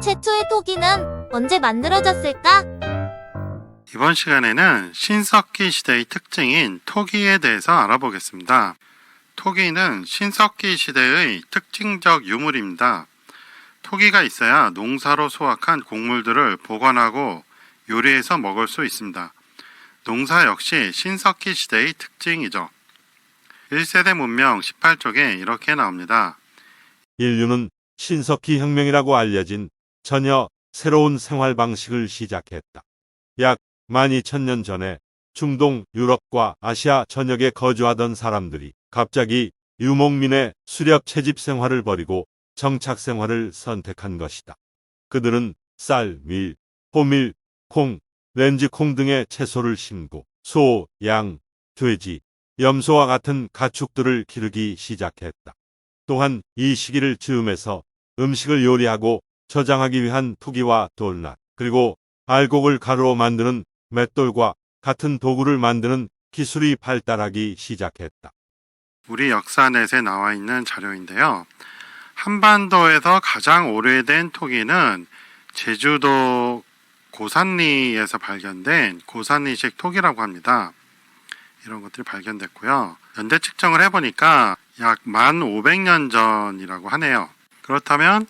최초의 토기는 언제 만들어졌을까? 이번 시간에는 신석기 시대의 특징인 토기에 대해서 알아보겠습니다. 토기는 신석기 시대의 특징적 유물입니다. 토기가 있어야 농사로 수확한 곡물들을 보관하고 요리해서 먹을 수 있습니다. 농사 역시 신석기 시대의 특징이죠. 1세대 문명 18쪽에 이렇게 나옵니다. 인류는 신석기 혁명이라고 알려진 전혀 새로운 생활 방식을 시작했다. 약 12,000년 전에 중동, 유럽과 아시아 전역에 거주하던 사람들이 갑자기 유목민의 수렵 채집 생활을 버리고 정착 생활을 선택한 것이다. 그들은 쌀, 밀, 호밀, 콩, 렌지콩 등의 채소를 심고 소, 양, 돼지, 염소와 같은 가축들을 기르기 시작했다. 또한 이 시기를 즈음해서 음식을 요리하고 저장하기 위한 투기와 돌낫, 그리고 알곡을 가루로 만드는 맷돌과 같은 도구를 만드는 기술이 발달하기 시작했다. 우리 역사넷에 나와 있는 자료인데요. 한반도에서 가장 오래된 토기는 제주도 고산리에서 발견된 고산리식 토기라고 합니다. 이런 것들이 발견됐고요. 연대 측정을 해보니까 약 1500년 전이라고 하네요. 그렇다면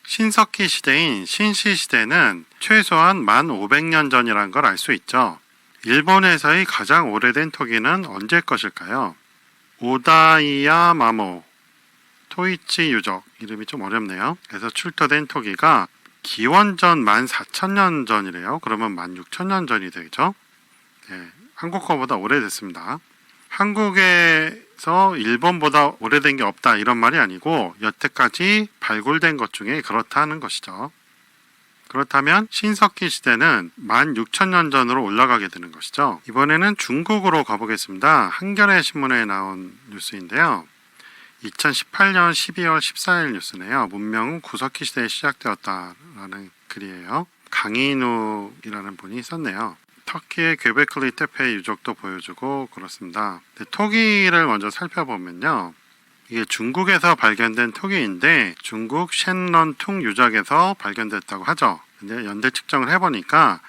신석기 시대인 신시시대는 최소한 1500년 전이라는 걸 알 수 있죠. 일본에서의 가장 오래된 토기는 언제 것일까요? 오다이야마모 토이치 유적, 이름이 좀 어렵네요. 그래서 출토된 토기가 기원전 14,000년 전이래요. 그러면 16,000년 전이 되죠. 네, 한국 거보다 오래됐습니다. 한국에서 일본보다 오래된 게 없다 이런 말이 아니고 여태까지 발굴된 것 중에 그렇다는 것이죠. 그렇다면 신석기 시대는 16,000년 전으로 올라가게 되는 것이죠. 이번에는 중국으로 가보겠습니다. 한겨레 신문에 나온 뉴스인데요. 2018년 12월 14일 뉴스네요. 문명은 구석기 시대에 시작되었다라는 글이에요. 강인욱이라는 분이 썼네요. 터키의 괴베클리 테페 유적도 보여주고 그렇습니다. 토기를 먼저 살펴보면요. 이게 중국에서 발견된 토기인데 중국 셴런퉁 유적에서 발견됐다고 하죠. 근데 연대 측정을 해보니까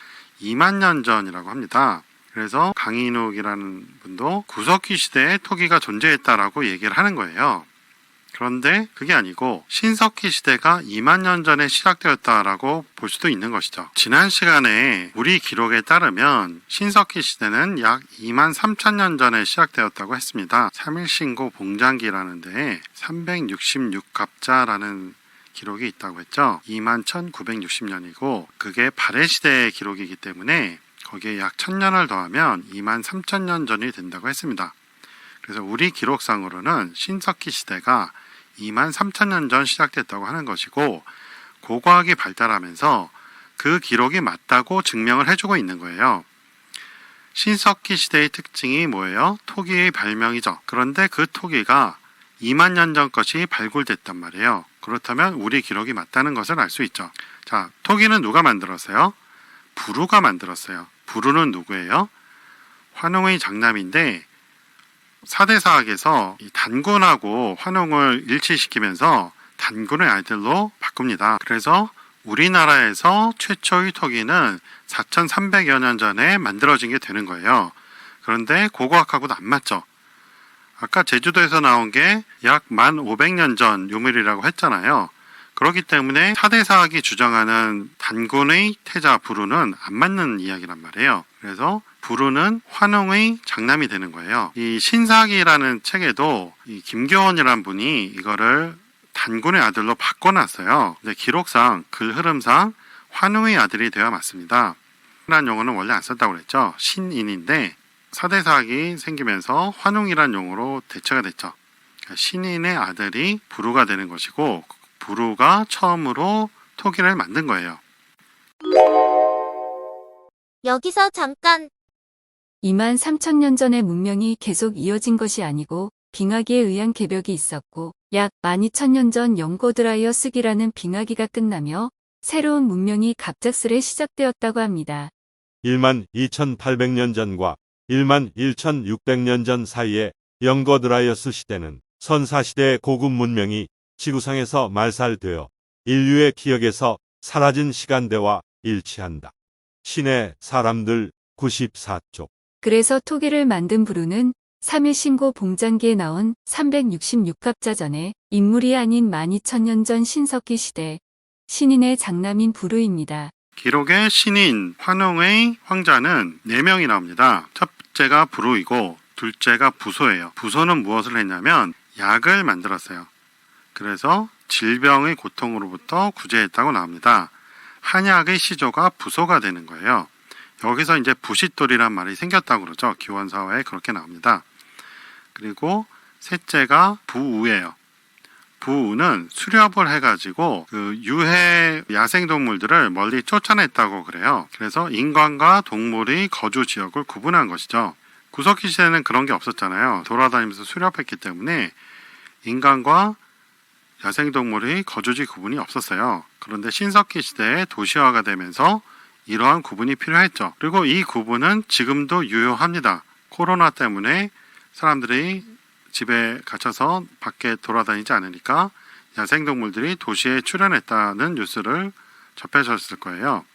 2만 년 전이라고 합니다. 그래서 강인욱이라는 분도 구석기 시대에 토기가 존재했다라고 얘기를 하는 거예요. 그런데 그게 아니고 신석기 시대가 2만 년 전에 시작되었다라고 볼 수도 있는 것이죠. 지난 시간에 우리 기록에 따르면 신석기 시대는 약 2만 3천년 전에 시작되었다고 했습니다. 3일신고 봉장기라는 데에 366갑자라는 기록이 있다고 했죠. 2만 1960년이고 그게 발해시대의 기록이기 때문에 거기에 약 1000년을 더하면 2만 3천년 전이 된다고 했습니다. 그래서 우리 기록상으로는 신석기 시대가 2만 3천년 전 시작됐다고 하는 것이고 고고학이 발달하면서 그 기록이 맞다고 증명을 해주고 있는 거예요. 신석기 시대의 특징이 뭐예요? 토기의 발명이죠. 그런데 그 토기가 2만 년 전 것이 발굴됐단 말이에요. 그렇다면 우리 기록이 맞다는 것을 알 수 있죠. 자, 토기는 누가 만들었어요? 부루가 만들었어요. 부루는 누구예요? 환웅의 장남인데 사대사학에서 단군하고 환웅을 일치시키면서 단군의 아들로 바꿉니다. 그래서 우리나라에서 최초의 토기는 4,300여 년 전에 만들어진 게 되는 거예요. 그런데 고고학하고도 안 맞죠. 아까 제주도에서 나온 게 약 1500년 전 유물이라고 했잖아요. 그렇기 때문에 사대사학이 주장하는 단군의 태자 부루는 안 맞는 이야기란 말이에요. 그래서 부루는 환웅의 장남이 되는 거예요. 이 신사기라는 책에도 이 김교원이란 분이 이거를 단군의 아들로 바꿔놨어요. 근데 기록상 글 흐름상 환웅의 아들이 되어야 맞습니다. 라는 용어는 원래 안 썼다고 그랬죠. 신인인데 사대사학이 생기면서 환웅이란 용어로 대체가 됐죠. 그러니까 신인의 아들이 부루가 되는 것이고 부루가 처음으로 토기를 만든 거예요. 여기서 잠깐 2만 3천년 전의 문명이 계속 이어진 것이 아니고 빙하기에 의한 개벽이 있었고 약 12,000년 전 영고드라이어스기라는 빙하기가 끝나며 새로운 문명이 갑작스레 시작되었다고 합니다. 1만 2,800년 전과 1만 1,600년 전 사이에 영고드라이어스 시대는 선사시대의 고급 문명이 지구상에서 말살되어 인류의 기억에서 사라진 시간대와 일치한다. 신의 사람들 94쪽. 그래서 토기를 만든 부루는 3일 신고 봉장기에 나온 366갑자 전에 인물이 아닌 12,000년 전 신석기 시대 신인의 장남인 부루입니다. 기록에 신인 환웅의 황자는 4명이 나옵니다. 첫째가 부루이고 둘째가 부소예요. 부소는 무엇을 했냐면 약을 만들었어요. 그래서 질병의 고통으로부터 구제했다고 나옵니다. 한약의 시조가 부소가 되는 거예요. 여기서 이제 부싯돌이란 말이 생겼다고 그러죠. 기원사화에 그렇게 나옵니다. 그리고 셋째가 부우예요. 부우는 수렵을 해가지고 그 유해 야생동물들을 멀리 쫓아냈다고 그래요. 그래서 인간과 동물의 거주 지역을 구분한 것이죠. 구석기 시대는 그런 게 없었잖아요. 돌아다니면서 수렵했기 때문에 인간과 야생동물의 거주지 구분이 없었어요. 그런데 신석기 시대에 도시화가 되면서 이러한 구분이 필요했죠. 그리고 이 구분은 지금도 유효합니다. 코로나 때문에 사람들이 집에 갇혀서 밖에 돌아다니지 않으니까 야생동물들이 도시에 출현했다는 뉴스를 접하셨을 거예요.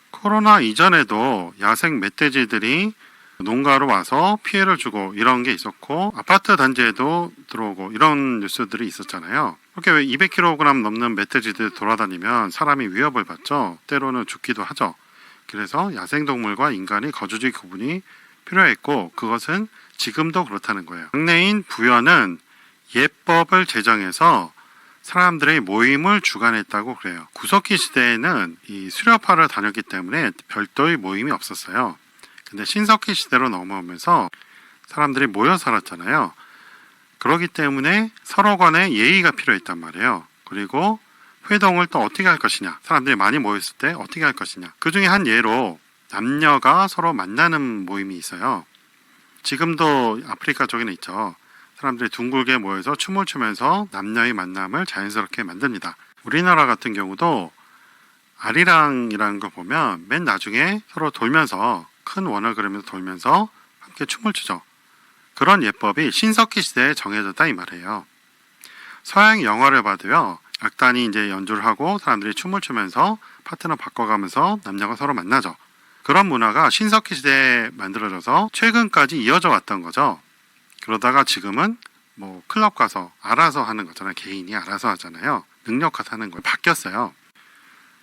코로나 이전에도 야생 멧돼지들이 농가로 와서 피해를 주고 이런 게 있었고 아파트 단지에도 들어오고 이런 뉴스들이 있었잖아요. 그렇게 왜 200kg 넘는 멧돼지들이 돌아다니면 사람이 위협을 받죠. 때로는 죽기도 하죠. 그래서 야생동물과 인간의 거주지 구분이 필요했고 그것은 지금도 그렇다는 거예요. 장래인 부여는 예법을 제정해서 사람들의 모임을 주관했다고 그래요. 구석기 시대에는 이 수렵하러 다녔기 때문에 별도의 모임이 없었어요. 근데 신석기 시대로 넘어오면서 사람들이 모여 살았잖아요. 그렇기 때문에 서로 간에 예의가 필요했단 말이에요. 그리고 회동을 또 어떻게 할 것이냐. 사람들이 많이 모였을 때 어떻게 할 것이냐. 그 중에 한 예로 남녀가 서로 만나는 모임이 있어요. 지금도 아프리카 쪽에는 있죠. 사람들이 둥글게 모여서 춤을 추면서 남녀의 만남을 자연스럽게 만듭니다. 우리나라 같은 경우도 아리랑이라는 걸 보면 맨 나중에 서로 돌면서 큰 원을 그리면서 돌면서 함께 춤을 추죠. 그런 예법이 신석기 시대에 정해졌다 이 말이에요. 서양 영화를 봐도요. 악단이 이제 연주를 하고 사람들이 춤을 추면서 파트너 바꿔가면서 남녀가 서로 만나죠. 그런 문화가 신석기 시대에 만들어져서 최근까지 이어져 왔던 거죠. 그러다가 지금은 뭐 클럽 가서 알아서 하는 거잖아요. 개인이 알아서 하잖아요. 능력화 하는 거예요. 바뀌었어요.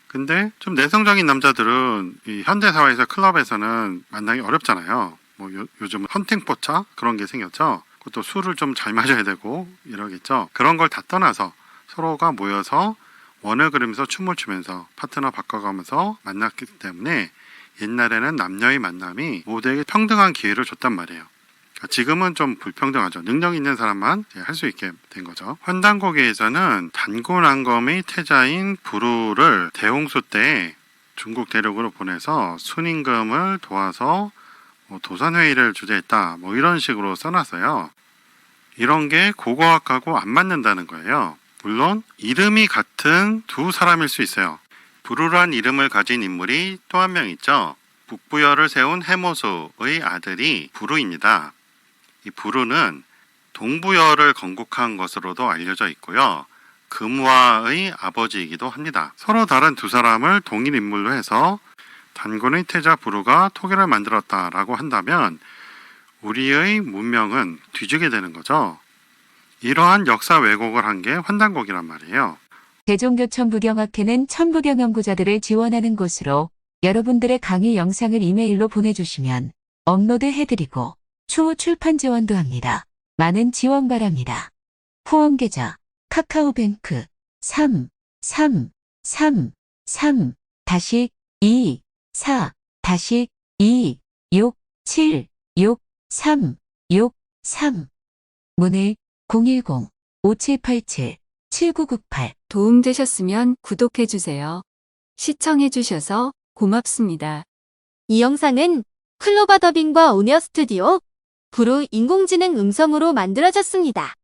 근데 좀 내성적인 남자들은 이 현대사회에서 클럽에서는 만나기 어렵잖아요. 뭐 요즘은 헌팅포차 그런 게 생겼죠. 그것도 술을 좀 잘 마셔야 되고 이러겠죠. 그런 걸 다 떠나서 서로가 모여서 원을 그리면서 춤을 추면서 파트너 바꿔가면서 만났기 때문에 옛날에는 남녀의 만남이 모두에게 평등한 기회를 줬단 말이에요. 지금은 좀 불평등하죠. 능력 있는 사람만 할 수 있게 된 거죠. 환단고기에서는 단군왕검의 태자인 부루를 대홍수 때 중국 대륙으로 보내서 순임금을 도와서 도산회의를 주재했다. 뭐 이런 식으로 써놨어요. 이런 게 고고학하고 안 맞는다는 거예요. 물론 이름이 같은 두 사람일 수 있어요. 부루란 이름을 가진 인물이 또 한 명 있죠. 북부여를 세운 해모수의 아들이 부루입니다. 이 부루는 동부여를 건국한 것으로도 알려져 있고요. 금화의 아버지이기도 합니다. 서로 다른 두 사람을 동일 인물로 해서 단군의 태자 부루가 토기를 만들었다라고 한다면 우리의 문명은 뒤지게 되는 거죠. 이러한 역사 왜곡을 한 게 환단곡이란 말이에요. 대종교천부경학회는 천부경 연구자들을 지원하는 곳으로 여러분들의 강의 영상을 이메일로 보내주시면 업로드 해드리고 추후 출판 지원도 합니다. 많은 지원 바랍니다. 후원계좌 카카오뱅크 333-3-3-2-2-6-7-6-3-6-3 문의 010-5787-7998 도움되셨으면 구독해주세요. 시청해주셔서 고맙습니다. 이 영상은 클로버 더빙과 오니어 스튜디오, 부루 인공지능 음성으로 만들어졌습니다.